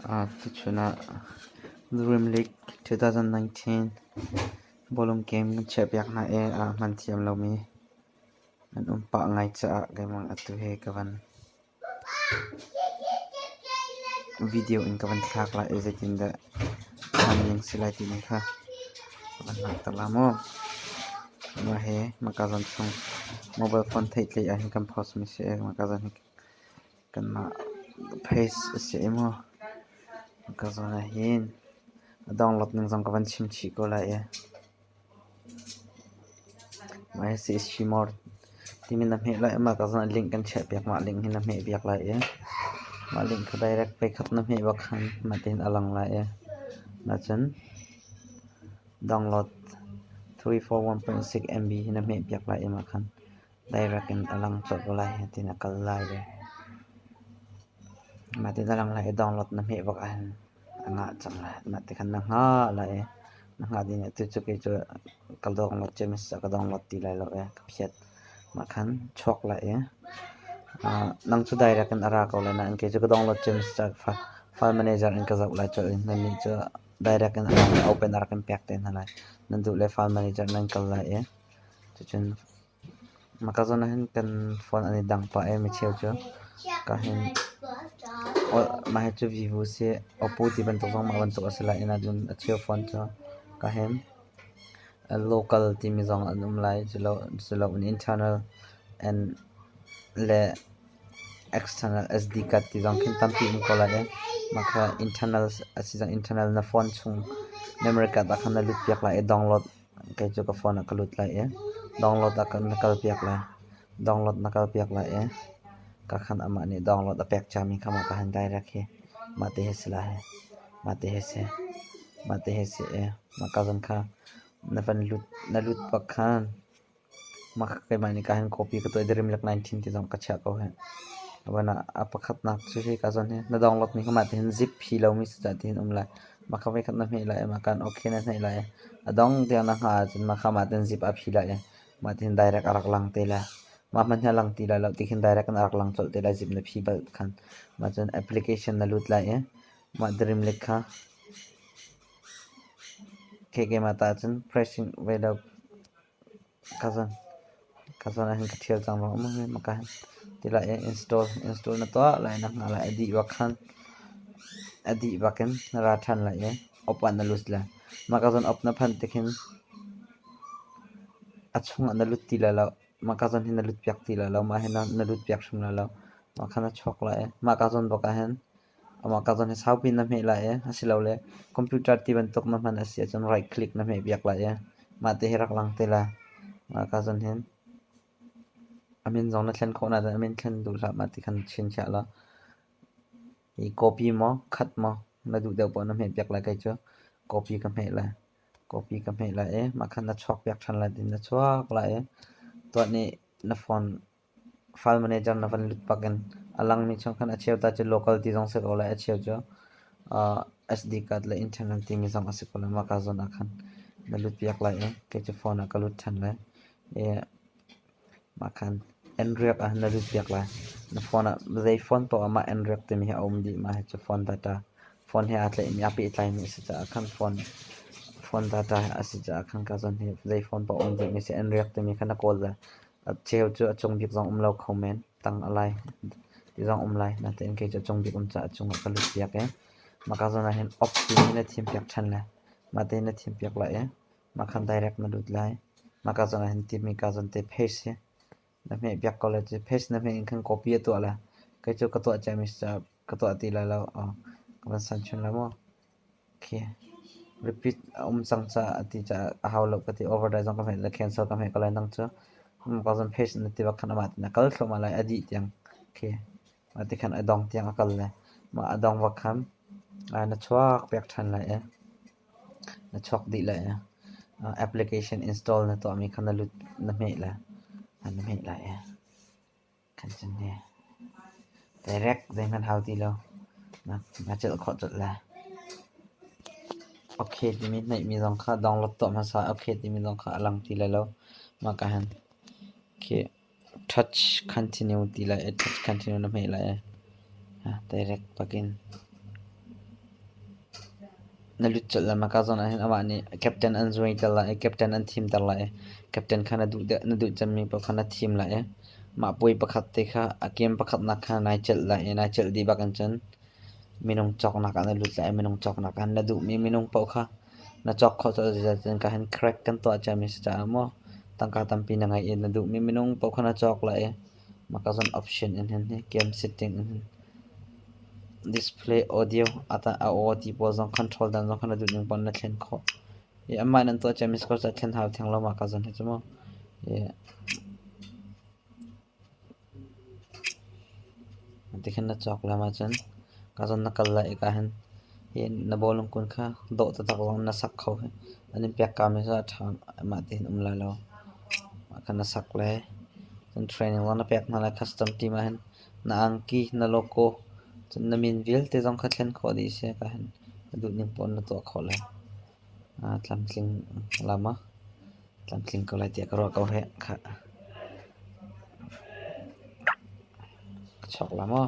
Tichuna Dream League 2019 Bolong game chep yak na man thiam lo mi an pa ngai cha gamang atu he kawan video in kawan thak la ezekin da ning silai ti kha kawan nak talamo ma he makazan chung mobile phone thai tlei a hin kam post mi se makazan kan na face se mo makazan hin download ning jong kawan chim chi ko la mai si shimor timin na me la ma kazan link kan chat yak ma link hin na me biak la ma link ka direct pe khat na me ba khan ma tin alang la na chen download 341.6 MB hin na me biak la ma khan direct in alang chot la tin akal la ma tin alang la download na me ba khan nga chang la ma ti khan na nga la na nga din tu chu ke chu kal dong lo chemis ka download ti lai lo phiat ma khan chok la nang chu direct kan ara ko la na an ke chu ka download chemis cha file manager in ka zau la cho na ni chu direct kan open ara kan pek te na la nan du le file manager nan kal la chu chen ma ka zona hin kan phone ani dang pa mi cheu chu ka hin ma he chu vivo se oppo ti ban to jong ma ban to asla ina dun acheu phone cho ka hin local team jong anum lai chilo internal and le external SD card ti jong kin tam pi ko la maka internal asijang internal na phone chung memory card akan na lut piak la download kai chu ka phone ka lut la download akan na kal piak la download na kal piak la ka khan ama ni download a pek chami khama ka han direct he mate he sila he mate he se maka jong kha na fan lut pak khan maka kai mani ka han copy ka to Dream League 19 ti jong ka cha ko he wana apakhat nak chu he ka zon he na download mi khama tin zip phi lo mi sa tin umla maka vai khat na me la ma kan okay na nei la adong te na ha chin ma khama tin zip a phi la ma tin direct arak lang te la ma man lang ti la lo ti khin direct an arak lang chol te la zip na phi ba khan ma chen application na lut la ma Dream League kha ke ma ta chen pressing way da kazan hin ka thial chang ma ma ka tila install na to la na ngala adi wakhan adi waken ra than la open na lus la makazon opna phan tekhin achung na lut ti la makazon hin na lut piak ti la ma hin na lut piak shung la makhana chok la makazon boka hen makazon he sau pin na me la asilo le computer ti ban tok na man asia chon right click na me biak la ma te herak lang te la makazon hen amin zong na thlen khona da amin thlen du la ma ti khan chin cha la i copy mo khat mo na du de pon na me piak la kai cho copy ka me la ma khan na chok piak than la din na chok la to ni na phone file manager na van lut paken alang mi chong khan acheu ta che local ti jong se ko la acheu cho SD card la internal ti mi jong ase ko la ma ka zon akhan na lut piak la ke che phone ka lut than la ma khan Android a na lut piak la na phone to ama Android te mi ha om di ma he che phone data phone he atle mi api tlai mi se cha khan phone data ase cha khan ka zon he zai phone pa om di mi se Android te mi khana call la cheu chu achong bik jong umlo comment tang alai ti jong umlai na te ke achong bik cha achong ka lut piak ma ka zon hen op ti na thim piak than la ma te na thim piak la ma khan direct na lut lai ma ka zon hen ti mi ka zon te face na me biak college face na me khan copy to la kai chu ka to cha mi sa ka to ti la lo ka san chun la mo ke repeat sang cha ati cha how lo ka ti overdrive jong ka me la cancel ka me ka la nang chu ka zon face na ti ba khan ma na kal thlo ma la adi tiang ke ma ti khan adong tiang akal la ma adong wa kham na chwak pek than la na chok di la application install na to mi khan na lut na me la na me la kan chen ne direct dai man how ti lo na chel kho chot la okay ti mi nei mi jong kha download to ma sa okay ti mi jong kha alang ti la lo ma ka han ke touch continue ti la touch continue na me la direct pakin na lut chal la maka zon ahin awa ni captain an zoi tal la captain an team tal la captain khana du de na du chami pa khana team la ma pui pakhat te kha akem pakhat na kha nai chal la nai chal di ba kan chan minung chok na ka na lut la minung chok na kan na du mi minung pa kha na chok kho cho ja chen ka han crack kan to chami cha mo tangka tampi na ngai na du mi minung pa khana chok la maka zon option in hen game setting display audio ata audio pozong control dan zong khana du ning pon na thlen kho amma nan to chamis ko cha thlen haw thang lo ma ka zon he chmo tikhan na chok la ma chan ka zon na kal la ka han ye na bolong kun kha do ta tak long na sak kho anin pyak ka me sa thang ma tin la lo kan na sak le chan training lo na pyak na la custom team han na angki na loko chan na min vil te zong kha thlen kho di se ka han du ning pon na to kho la tlam tling lama tlam tling ko lai tia ka ro ko he kha chok lama